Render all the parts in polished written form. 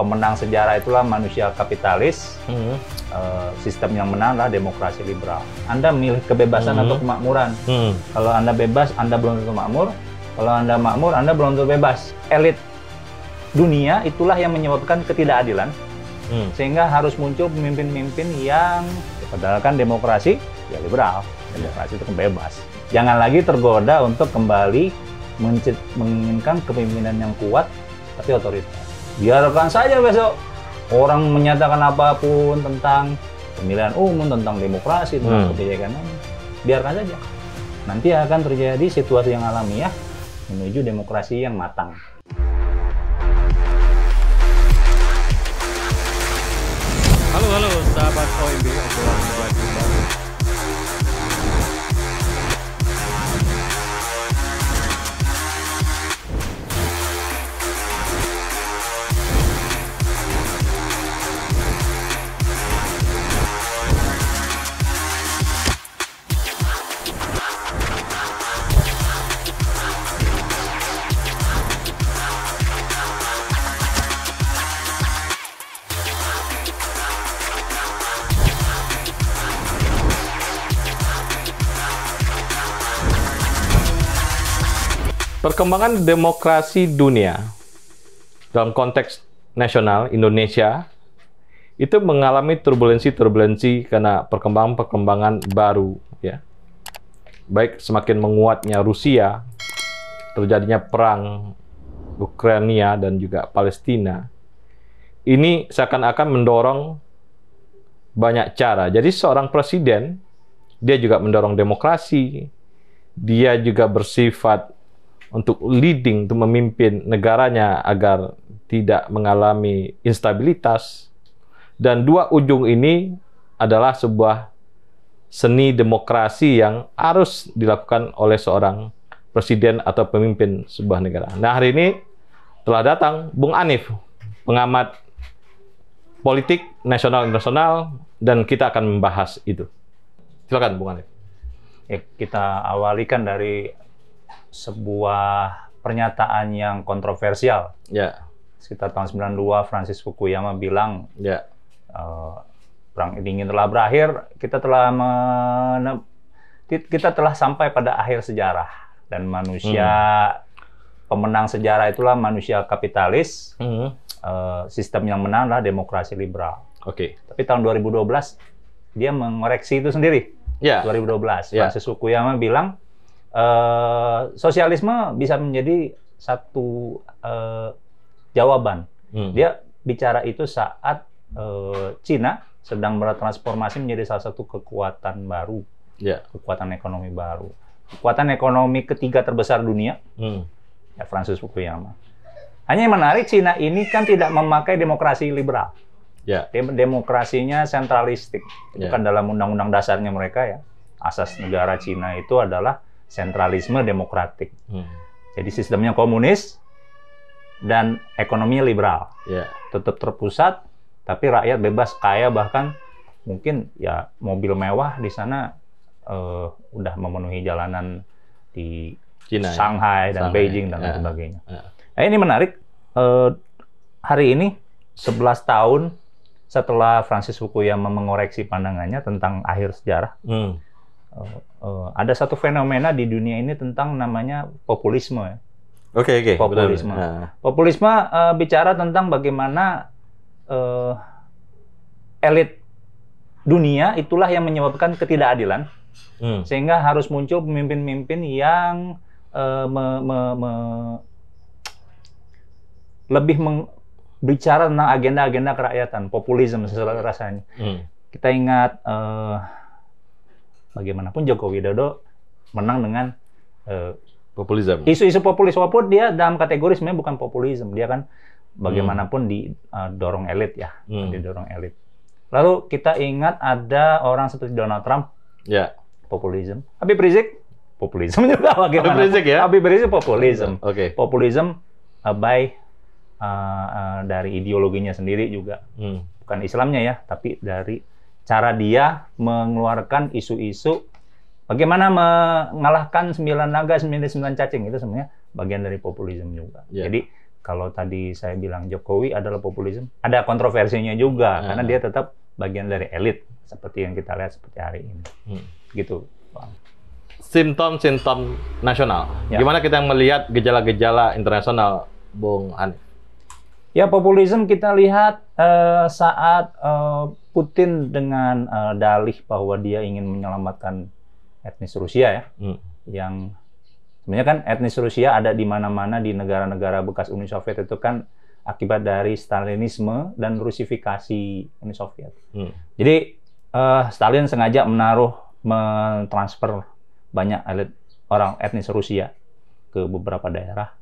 pemenang sejarah itulah manusia kapitalis, sistem yang menang adalah demokrasi liberal. Anda milih kebebasan atau kemakmuran. Kalau Anda bebas, Anda belum tentu makmur. Kalau Anda makmur, Anda belum tentu bebas. Elit dunia itulah yang menyebabkan ketidakadilan, sehingga harus muncul pemimpin-pemimpin yang, padahal kan demokrasi ya liberal, demokrasi itu kan bebas. Jangan lagi tergoda untuk kembali menginginkan kepemimpinan yang kuat tapi otoriter. Biarkan saja besok orang menyatakan apapun tentang pemilihan umum, tentang demokrasi, tentang kebijakan, biarkan saja. Nanti akan terjadi situasi yang alamiah menuju demokrasi yang matang. Halo sahabat OMB, obrolan baru. Perkembangan demokrasi dunia dalam konteks nasional Indonesia itu mengalami turbulensi karena perkembangan baru, ya. Baik semakin menguatnya Rusia, terjadinya perang Ukraina dan juga Palestina. Ini seakan-akan mendorong banyak cara. Jadi seorang presiden dia juga mendorong demokrasi, dia juga bersifat untuk leading, untuk memimpin negaranya agar tidak mengalami instabilitas. Dan dua ujung ini adalah sebuah seni demokrasi yang harus dilakukan oleh seorang presiden atau pemimpin sebuah negara. Nah, hari ini telah datang Bung Hanif, pengamat politik nasional internasional, dan kita akan membahas itu. Silakan Bung Hanif. Ya, kita awalikan dari sebuah pernyataan yang kontroversial. Ya. Sekitar tahun 92, Francis Fukuyama bilang, ya, perang dingin telah berakhir, kita telah sampai pada akhir sejarah, dan manusia pemenang sejarah itulah manusia kapitalis, sistem yang menang adalah demokrasi liberal. Oke. Tapi tahun 2012 dia mengoreksi itu sendiri. Ya. 2012, Francis Fukuyama bilang sosialisme bisa menjadi satu jawaban. Dia bicara itu saat Cina sedang bertransformasi menjadi salah satu kekuatan baru, kekuatan ekonomi baru, kekuatan ekonomi ketiga terbesar dunia. Ya, Francis Fukuyama. Hanya yang menarik, Cina ini kan tidak memakai demokrasi liberal. Demokrasinya sentralistik. Itu kan dalam undang-undang dasarnya mereka, ya. Asas negara Cina itu adalah sentralisme demokratik. Jadi sistemnya komunis dan ekonominya liberal. Tetap terpusat, tapi rakyat bebas kaya, bahkan mungkin ya mobil mewah di sana udah memenuhi jalanan di China, Shanghai dan Beijing dan lain sebagainya. Nah, ini menarik. Hari ini 11 tahun setelah Francis Fukuyama mengoreksi pandangannya tentang akhir sejarah, ada satu fenomena di dunia ini tentang namanya populisme. Populisme. Populisme bicara tentang bagaimana elit dunia itulah yang menyebabkan ketidakadilan, sehingga harus muncul pemimpin-pemimpin yang lebih bicara tentang agenda-agenda kerakyatan, populisme rasanya. Kita ingat bagaimanapun Joko Widodo menang dengan populisme. Isu-isu populis, walaupun dia dalam kategori sebenarnya bukan populisme, dia kan bagaimanapun didorong elit, ya, didorong elit. Lalu kita ingat ada orang seperti Donald Trump, populisme. Habib Rizik, populisme juga bagaimana? Habib Rizik populisme. Populisme by dari ideologinya sendiri juga, bukan Islamnya, ya, tapi dari cara dia mengeluarkan isu-isu bagaimana mengalahkan 9 naga 99 cacing, itu sebenarnya bagian dari populisme juga. Jadi kalau tadi saya bilang Jokowi adalah populisme, ada kontroversinya juga karena dia tetap bagian dari elit seperti yang kita lihat seperti hari ini. Gitu, Bang. Simptom-simptom nasional. Gimana kita melihat gejala-gejala internasional, Bung Hanif? Ya, populisme kita lihat saat Putin dengan dalih bahwa dia ingin menyelamatkan etnis Rusia ya, yang sebenarnya kan etnis Rusia ada di mana-mana di negara-negara bekas Uni Soviet itu kan akibat dari Stalinisme dan Rusifikasi Uni Soviet. Jadi Stalin sengaja mentransfer banyak elit orang etnis Rusia ke beberapa daerah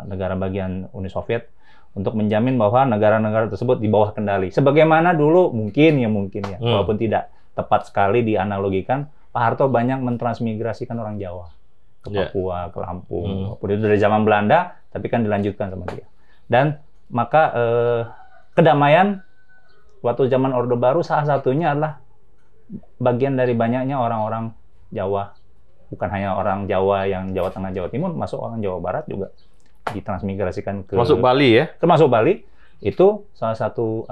negara bagian Uni Soviet untuk menjamin bahwa negara-negara tersebut di bawah kendali. Sebagaimana dulu mungkin ya, walaupun tidak tepat sekali dianalogikan, Pak Harto banyak mentransmigrasikan orang Jawa ke Papua, ke Lampung. Itu dari zaman Belanda, tapi kan dilanjutkan sama dia. Dan maka kedamaian waktu zaman Orde Baru salah satunya adalah bagian dari banyaknya orang-orang Jawa. Bukan hanya orang Jawa yang Jawa Tengah, Jawa Timur, masuk orang Jawa Barat juga ditransmigrasikan ke... Masuk Bali ya? Termasuk Bali. Itu salah satu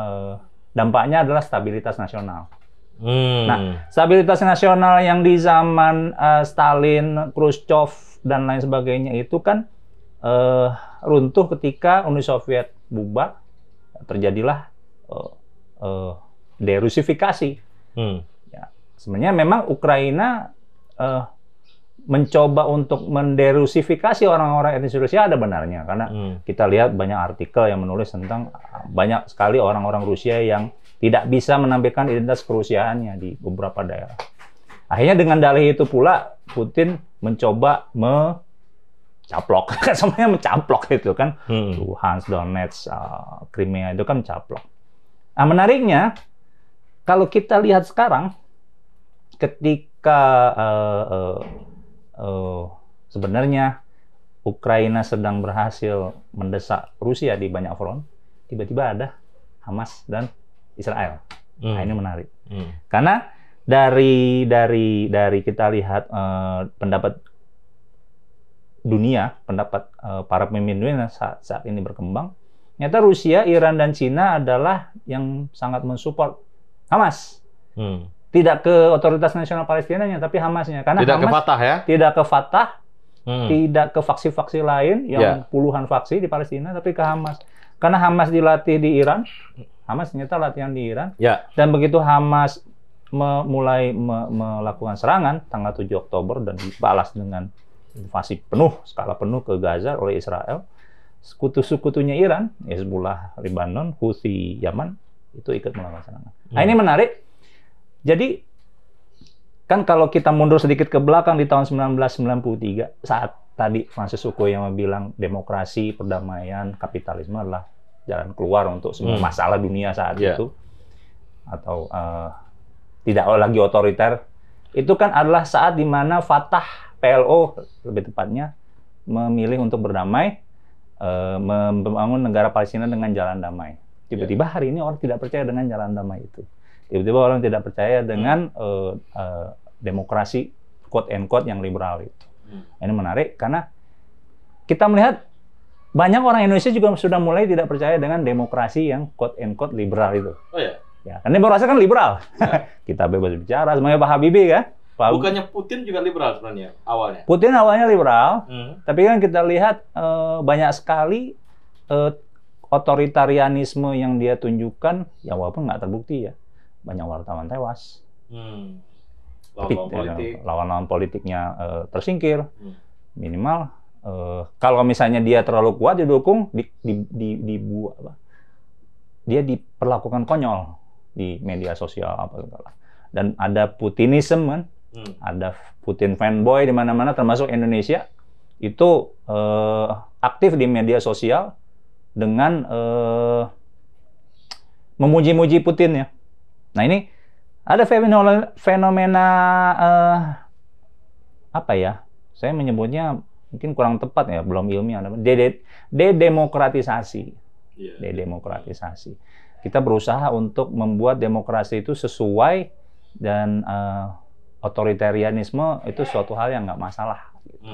dampaknya adalah stabilitas nasional. Nah, stabilitas nasional yang di zaman Stalin, Khrushchev, dan lain sebagainya itu kan runtuh ketika Uni Soviet bubar, terjadilah derusifikasi. Ya, sebenarnya memang Ukraina mencoba untuk menderusifikasi orang-orang etnis Rusia ada benarnya, karena kita lihat banyak artikel yang menulis tentang banyak sekali orang-orang Rusia yang tidak bisa menampilkan identitas kerusiaannya di beberapa daerah. Akhirnya dengan dalih itu pula Putin mencoba mencaplok, semuanya mencaplok itu kan, Luhansk, Donetsk, Crimea itu kan mencaplok. Nah, menariknya kalau kita lihat sekarang, ketika sebenarnya Ukraina sedang berhasil mendesak Rusia di banyak front, tiba-tiba ada Hamas dan Israel. Nah, ini menarik. Karena dari kita lihat pendapat dunia, pendapat para pemimpin dunia saat ini berkembang, ternyata Rusia, Iran, dan Cina adalah yang sangat mensupport Hamas. Tidak ke Otoritas Nasional Palestinanya, tapi Hamasnya. Karena tidak Hamas ke Fatah ya? Tidak ke Fatah, tidak ke faksi-faksi lain yang puluhan faksi di Palestina, tapi ke Hamas. Karena Hamas dilatih di Iran, Hamas ternyata latihan di Iran, dan begitu Hamas mulai melakukan serangan tanggal 7 Oktober dan dibalas dengan invasi penuh, skala penuh ke Gaza oleh Israel, sekutu-sekutunya Iran, Hezbollah, Lebanon, Houthi, Yaman, itu ikut melakukan serangan. Nah, ini menarik. Jadi, kan kalau kita mundur sedikit ke belakang di tahun 1993, saat tadi Francis Fukuyama bilang demokrasi, perdamaian, kapitalisme adalah jalan keluar untuk semua masalah dunia saat itu, atau tidak lagi otoriter, itu kan adalah saat di mana Fatah, PLO lebih tepatnya, memilih untuk berdamai, membangun negara Palestina dengan jalan damai. Tiba-tiba hari ini orang tidak percaya dengan jalan damai itu. Tiba-tiba orang tidak percaya dengan demokrasi quote-unquote yang liberal itu. Ini menarik karena kita melihat banyak orang Indonesia juga sudah mulai tidak percaya dengan demokrasi yang quote-unquote liberal itu. Oh ya? Ya, karena demokrasi kan liberal. Kita bebas bicara, semuanya Pak Habibie kan. Bukannya Putin juga liberal sebenarnya awalnya? Putin awalnya liberal, tapi kan kita lihat banyak sekali otoritarianisme yang dia tunjukkan, ya walaupun nggak terbukti ya. Banyak wartawan tewas. Lawan-lawan politiknya tersingkir. Minimal kalau misalnya dia terlalu kuat didukung, dia diperlakukan konyol di media sosial apa segala. Dan ada Putinisme kan, ada Putin fanboy di mana-mana, termasuk Indonesia itu aktif di media sosial dengan memuji-muji Putin ya. Nah, ini ada fenomena apa ya? Saya menyebutnya mungkin kurang tepat ya, belum ilmiah. Dedemokratisasi. Dedemokratisasi. Kita berusaha untuk membuat demokrasi itu sesuai dan otoritarianisme itu suatu hal yang nggak masalah. Gitu.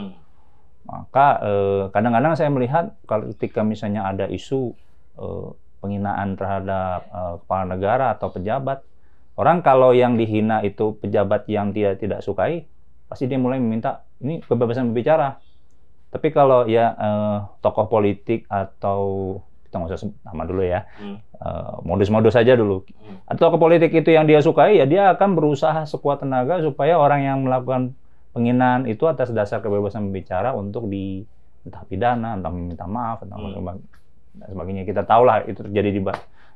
Maka kadang-kadang saya melihat kalau ketika misalnya ada isu penghinaan terhadap kepala negara atau pejabat, orang kalau yang dihina itu pejabat yang dia tidak sukai, pasti dia mulai meminta ini kebebasan berbicara. Tapi kalau ya tokoh politik atau kita nggak usah sebut nama dulu ya, modus-modus saja dulu. Atau tokoh politik itu yang dia sukai, ya dia akan berusaha sekuat tenaga supaya orang yang melakukan penghinaan itu atas dasar kebebasan berbicara untuk entah pidana, entah meminta maaf, entah dan sebagainya. Kita tahu lah itu terjadi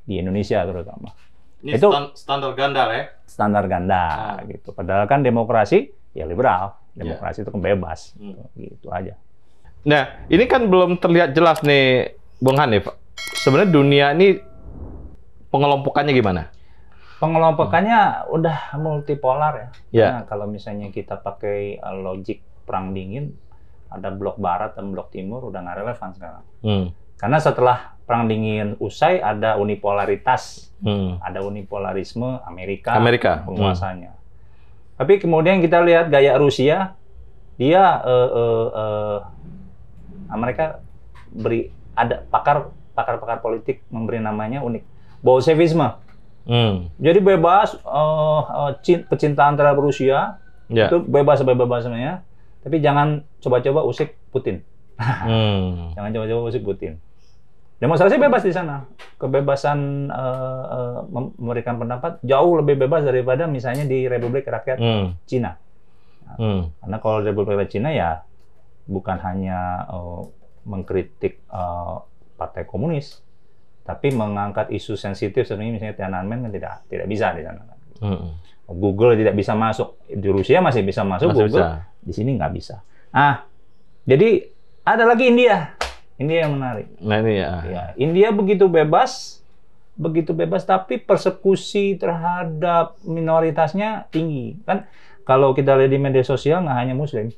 di Indonesia terutama. Ini itu standar ganda ya? Standar ganda gitu. Padahal kan demokrasi ya liberal, demokrasi itu kan bebas, gitu aja. Nah, ini kan belum terlihat jelas nih, Bung Hanif. Sebenarnya dunia ini pengelompokannya gimana? Pengelompokannya udah multipolar ya. Yeah. Karena kalau misalnya kita pakai logik perang dingin, ada blok barat dan blok timur udah nggak relevan sekarang. Karena setelah perang dingin usai ada unipolaritas, ada unipolarisme Amerika penguasanya. Tapi kemudian kita lihat gaya Rusia, dia mereka ada pakar politik memberi namanya Bolshevisme. Jadi bebas kecintaan terhadap Rusia itu bebas-bebasnya, tapi jangan coba-coba usik Putin. Jangan coba-coba usik Putin. Demonstrasi bebas di sana, kebebasan memberikan pendapat jauh lebih bebas daripada misalnya di Republik Rakyat Cina. Karena kalau Republik Rakyat Cina ya bukan hanya mengkritik partai komunis, tapi mengangkat isu sensitif seperti misalnya Tiananmen kan tidak bisa di sana. Google tidak bisa masuk di Rusia, masih bisa masuk Google, di sini nggak bisa. Jadi ada lagi India yang menarik. Nah ini ya. India begitu bebas, tapi persekusi terhadap minoritasnya tinggi. Kan kalau kita lihat di media sosial nggak hanya Muslim,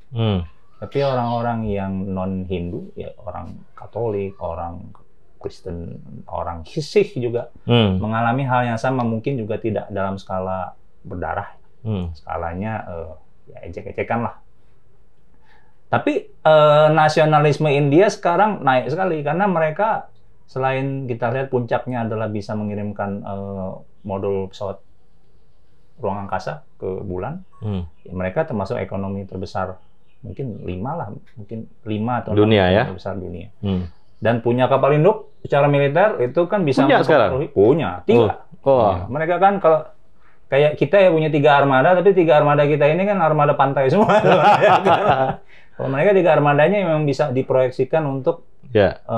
tapi orang-orang yang non Hindu, ya orang Katolik, orang Kristen, orang Sikh juga mengalami hal yang sama, mungkin juga tidak dalam skala berdarah, skalanya ya ejek-ejekan lah. Tapi nasionalisme India sekarang naik sekali karena mereka selain kita lihat puncaknya adalah bisa mengirimkan modul pesawat ruang angkasa ke bulan, ya mereka termasuk ekonomi terbesar mungkin 5 atau dunia ya, terbesar dunia. Dan punya kapal induk secara militer itu kan bisa punya 3. Ya, mereka kan kalau kayak kita ya punya 3 armada, tapi 3 armada kita ini kan armada pantai semua. Kalau mereka 3 armadanya memang bisa diproyeksikan untuk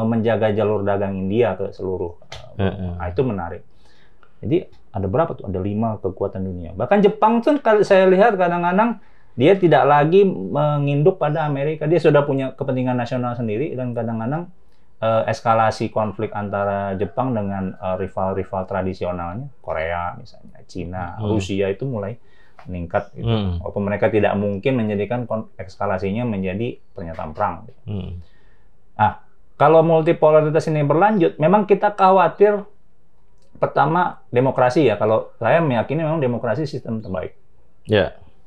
menjaga jalur dagang India ke seluruh. Nah, itu menarik. Jadi ada berapa tuh? Ada 5 kekuatan dunia. Bahkan Jepang tuh kalau saya lihat kadang-kadang dia tidak lagi menginduk pada Amerika. Dia sudah punya kepentingan nasional sendiri dan kadang-kadang eskalasi konflik antara Jepang dengan rival-rival tradisionalnya, Korea misalnya, Cina, Rusia itu mulai meningkat gitu. Walaupun mereka tidak mungkin menjadikan eskalasinya menjadi pernyataan perang. Nah, kalau multipolaritas ini berlanjut, memang kita khawatir pertama demokrasi ya. Kalau saya meyakini memang demokrasi sistem terbaik.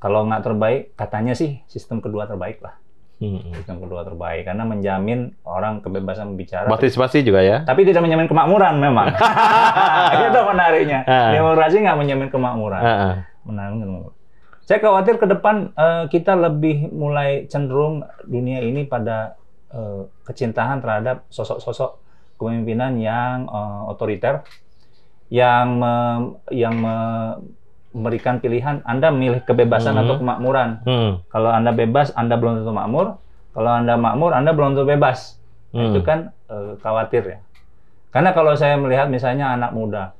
Kalau nggak terbaik, katanya sih sistem kedua terbaik lah. Sistem kedua terbaik karena menjamin orang kebebasan bicara. Partisipasi juga ya. Tapi tidak menjamin kemakmuran memang. Itu menariknya. Demokrasi nggak menjamin kemakmuran. Saya khawatir ke depan kita lebih mulai cenderung dunia ini pada kecintaan terhadap sosok-sosok kepemimpinan yang otoriter, yang memberikan pilihan, Anda memilih kebebasan atau kemakmuran. Kalau Anda bebas, Anda belum tentu makmur. Kalau Anda makmur, Anda belum tentu bebas. Itu kan khawatir ya. Karena kalau saya melihat misalnya anak muda,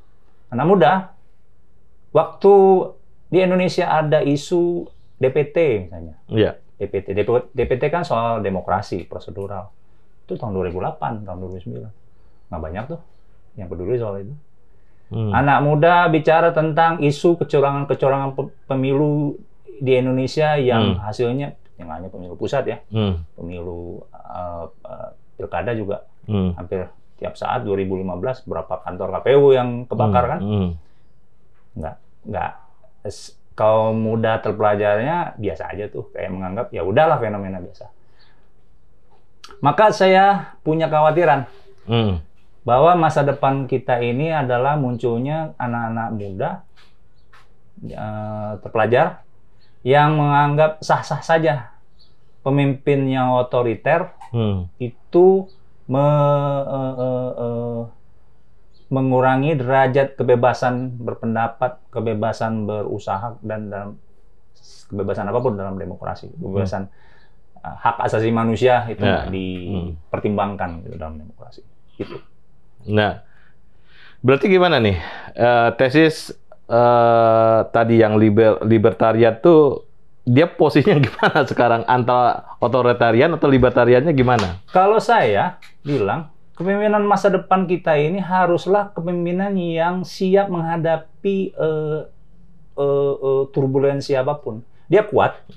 waktu di Indonesia ada isu DPT misalnya. DPT kan soal demokrasi prosedural. Itu tahun 2008, tahun 2009. Nggak banyak tuh yang peduli soal itu. Anak muda bicara tentang isu kecurangan pemilu di Indonesia yang hasilnya yang hanya pemilu pusat ya, pemilu pilkada juga hampir tiap saat. 2015 berapa kantor KPU yang kebakar kan? Nggak. Kaum muda terpelajarnya biasa aja tuh, kayak menganggap ya udahlah fenomena biasa. Maka saya punya kekhawatiran bahwa masa depan kita ini adalah munculnya anak-anak muda terpelajar yang menganggap sah-sah saja pemimpin yang otoriter itu mengurangi derajat kebebasan berpendapat, kebebasan berusaha, dan dalam kebebasan apapun dalam demokrasi, kebebasan hak asasi manusia itu nggak dipertimbangkan gitu dalam demokrasi. Gitu. Nah, berarti gimana nih tesis tadi yang libertarian tuh dia posisinya gimana sekarang, antara otoritarian atau libertariannya gimana? Kalau saya bilang, kepemimpinan masa depan kita ini haruslah kepemimpinan yang siap menghadapi turbulensi apapun. Dia kuat,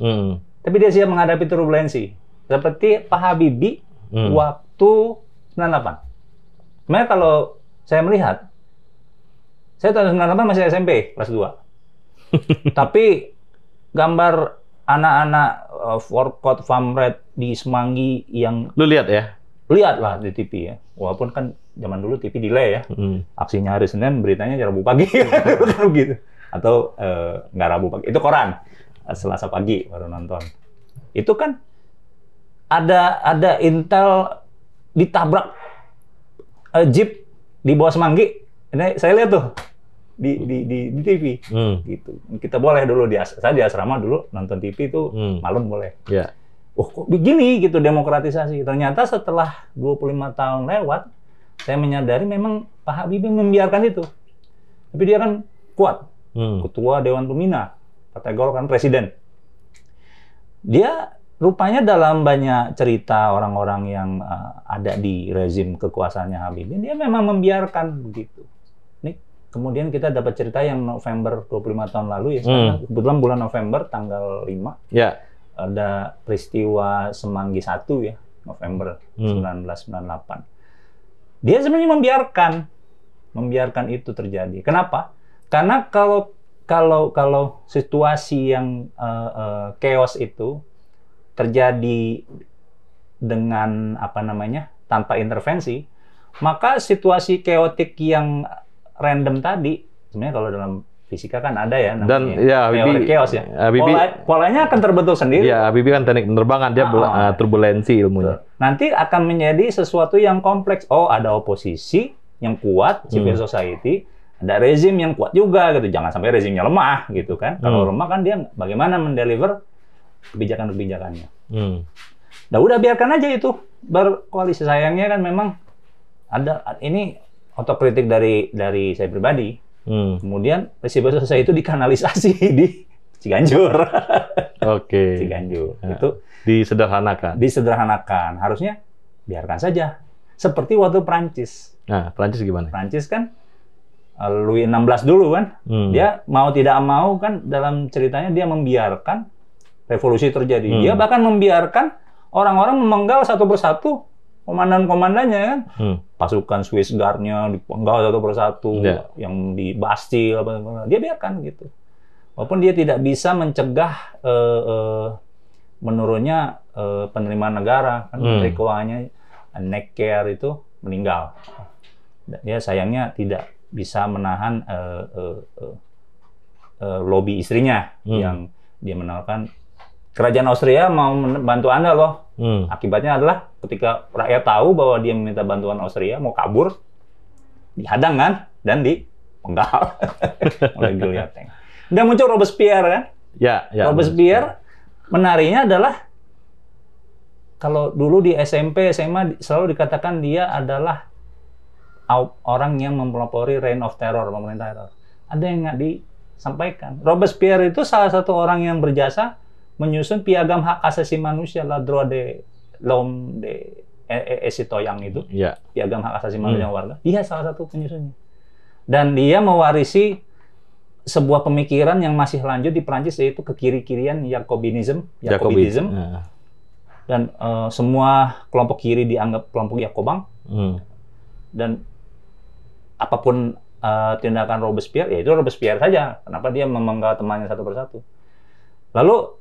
tapi dia siap menghadapi turbulensi. Seperti Pak Habibie waktu 98. Sebenarnya kalau saya melihat, saya tahun 98 masih SMP, kelas 2. Tapi gambar anak-anak Forkot Famred di Semanggi yang... Lu lihat ya? Lihatlah di TV ya. Walaupun kan zaman dulu TV delay ya. Aksinya hari Senin, beritanya Rabu pagi. Gitu. Atau nggak Rabu pagi. Itu koran. Selasa pagi baru nonton. Itu kan ada Intel ditabrak Jeep di bawah Semanggi. Ini saya lihat tuh di TV. Gitu. Kita boleh dulu saya di asrama dulu nonton TV itu malam boleh. Yeah. Oh, kok begini gitu demokratisasi. Ternyata setelah 25 tahun lewat, saya menyadari memang Pak Habibie membiarkan itu. Tapi dia kan kuat. Ketua Dewan Pembina Partai Golkar, kan presiden. Dia rupanya dalam banyak cerita orang-orang yang ada di rezim kekuasaannya Habibie, dia memang membiarkan begitu. Nih, kemudian kita dapat cerita yang November 25 tahun lalu ya. Kebetulan bulan November tanggal 5. Ya. Ada peristiwa Semanggi 1 ya, November 1998. Dia sebenarnya membiarkan itu terjadi. Kenapa? Karena kalau situasi yang chaos itu terjadi dengan tanpa intervensi, maka situasi chaotic yang random tadi sebenarnya kalau dalam fisika kan ada ya namanya teori chaos ya. Polanya akan terbentuk sendiri. Ya, Habibie kan teknik penerbangan, dia turbulensi ilmunya. Nanti akan menjadi sesuatu yang kompleks. Oh, ada oposisi yang kuat, civil society, ada rezim yang kuat juga gitu. Jangan sampai rezimnya lemah gitu kan. Kalau lemah kan dia bagaimana mendeliver kebijakan-kebijakannya. Nah, udah biarkan aja itu berkoalisi. Sayangnya kan memang ada ini otokritik dari saya pribadi. Kemudian civil society itu dikanalisasi di Ciganjur. Oke. Ciganjur. Nah, itu disederhanakan. Harusnya biarkan saja. Seperti waktu Prancis. Nah, Prancis gimana? Prancis kan Louis XVI dulu kan. Dia mau tidak mau kan dalam ceritanya dia membiarkan revolusi terjadi. Dia bahkan membiarkan orang-orang memenggal satu persatu komandan-komandannya kan. Pasukan Swiss Guard-nya dipenggal satu persatu, yang di Bastille, dia biarkan gitu. Walaupun dia tidak bisa mencegah menurunnya penerimaan negara, kan Menteri Keuangannya Necker itu meninggal. Dia sayangnya tidak bisa menahan lobby istrinya yang dia menawarkan kerajaan Austria mau membantu Anda loh. Akibatnya adalah ketika rakyat tahu bahwa dia meminta bantuan Austria, mau kabur, dihadang kan, dan dipenggal oleh Guillotine. Udah muncul Robespierre kan? Ya. Robespierre menariknya adalah kalau dulu di SMP, SMA selalu dikatakan dia adalah orang yang mempelopori reign of terror, pemerintah teror. Ada yang nggak disampaikan. Robespierre itu salah satu orang yang berjasa menyusun piagam hak asasi manusia, la droit de l'homme de citoyen itu, piagam hak asasi manusia warga. Dia salah satu penyusunnya. Dan dia mewarisi sebuah pemikiran yang masih lanjut di Prancis, yaitu kekiri-kirian Jacobinism. Dan semua kelompok kiri dianggap kelompok Jakobang. Dan apapun tindakan Robespierre, ya itu Robespierre saja. Kenapa dia memenggal temannya satu persatu? Lalu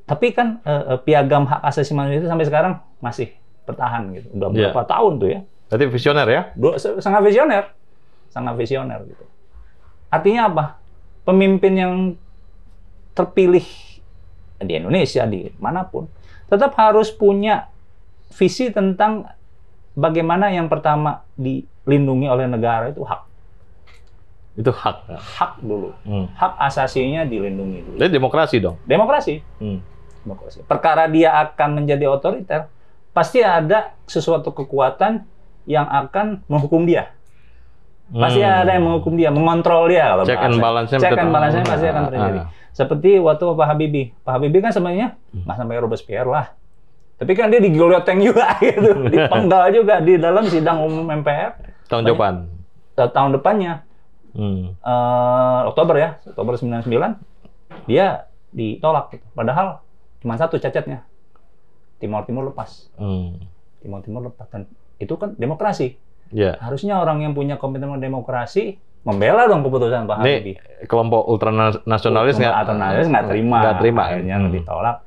tapi kan piagam hak asasi manusia itu sampai sekarang masih bertahan gitu. Udah berapa tahun tuh ya. Berarti visioner ya? Sangat visioner. Sangat visioner gitu. Artinya apa? Pemimpin yang terpilih di Indonesia, di manapun, tetap harus punya visi tentang bagaimana yang pertama dilindungi oleh negara itu hak. Itu hak. Hak dulu. Hak asasinya dilindungi dulu. Jadi demokrasi dong? Demokrasi. Demokrasi. Perkara dia akan menjadi otoriter, pasti ada sesuatu kekuatan yang akan menghukum dia. Pasti ada yang menghukum dia, mengontrol dia. Kalau check and balance-nya pasti akan terjadi. Seperti waktu Pak Habibie. Pak Habibie kan sebenarnya nggak sampai Robespierre lah. Tapi kan dia digiloteng juga gitu, dipenggal juga di dalam sidang umum MPR. Tahun depan. Tahun depannya. Oktober ya, Oktober 99. Dia ditolak gitu. Padahal cuma satu cacatnya. Timor Timur lepas. Timor Timur lepas. Dan itu kan demokrasi. Yeah. Harusnya orang yang punya komitmen demokrasi membela dong keputusan Pak Habibie. Kelompok ultranasionalis nggak terima. Akhirnya ditolak.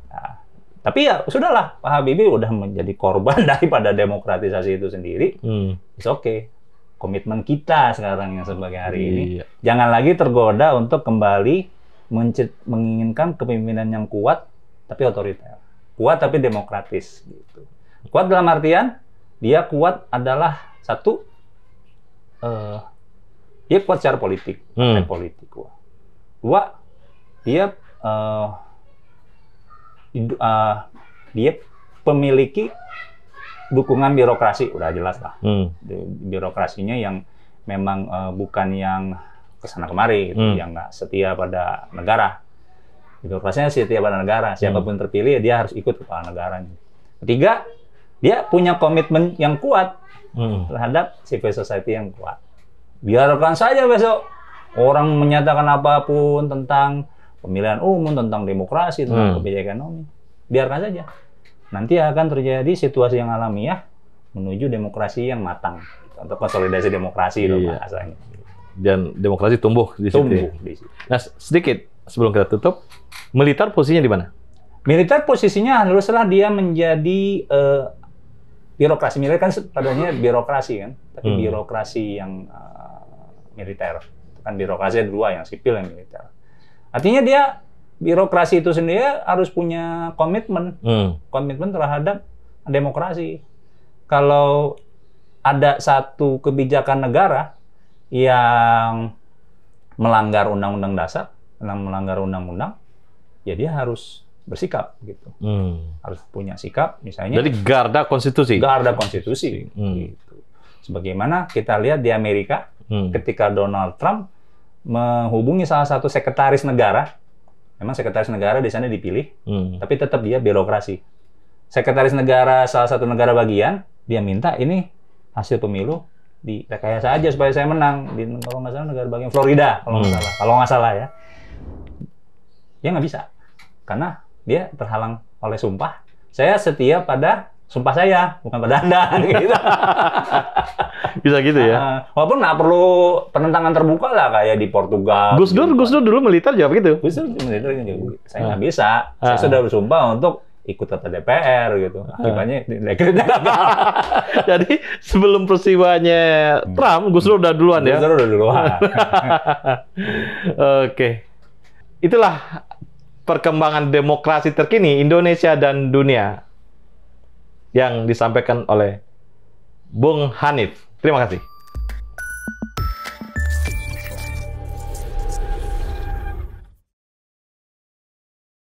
Nah, tapi ya sudahlah, Pak Habibie udah menjadi korban daripada demokratisasi itu sendiri. It's okay. Komitmen kita sekarang yang sebagai hari ini, jangan lagi tergoda untuk kembali menginginkan kepemimpinan yang kuat tapi otoriter. Kuat tapi demokratis gitu. Kuat dalam artian dia kuat adalah satu, dia kuat secara politik, partai politik. Dua, dia dia memiliki dukungan birokrasi, udah jelas lah. Birokrasinya yang memang bukan yang kesana kemari, gitu, yang nggak setia pada negara. Birokrasinya setia pada negara, siapapun terpilih dia harus ikut kepala negaranya. Ketiga, dia punya komitmen yang kuat terhadap civil society yang kuat. Biarkan saja besok orang menyatakan apapun tentang pemilihan umum, tentang demokrasi, tentang kebijakan ekonomi. Biarkan saja. Nanti akan terjadi situasi yang alamiah menuju demokrasi yang matang. Untuk konsolidasi demokrasi itu bahasanya. Dan demokrasi tumbuh di situ. Nah, sedikit sebelum kita tutup, militer posisinya di mana? Militer posisinya haruslah dia menjadi birokrasi. Militer kan padanya birokrasi kan, tapi birokrasi yang militer. Kan birokrasi ada dua, yang sipil yang militer. Artinya dia birokrasi itu sendiri harus punya komitmen, komitmen terhadap demokrasi. Kalau ada satu kebijakan negara yang melanggar undang-undang dasar, melanggar undang-undang, ya dia harus bersikap gitu. Harus punya sikap, misalnya. Jadi garda konstitusi. Garda konstitusi. Gitu. Sebagaimana kita lihat di Amerika, ketika Donald Trump menghubungi salah satu sekretaris negara. Memang sekretaris negara di sana dipilih, tapi tetap dia birokrasi. Sekretaris negara salah satu negara bagian, dia minta ini hasil pemilu direkayasa aja supaya saya menang. Kalau nggak salah negara bagian Florida, kalau nggak salah ya. Dia nggak bisa, karena dia terhalang oleh sumpah. Saya setia pada sumpah saya, bukan pada Anda. Gitu. Bisa gitu ya? Walaupun nggak perlu penentangan terbuka lah kayak di Portugal. Gus Dur dulu militer jawab gitu? Gus Dur militer gitu. Saya nggak bisa. Saya sudah bersumpah untuk ikut kata DPR gitu. Akibatnya Jadi sebelum peristiwanya Trump, Gus Dur udah duluan ya? Gus Dur udah duluan. Oke. Itulah perkembangan demokrasi terkini Indonesia dan dunia yang disampaikan oleh Bung Hanif. Terima kasih.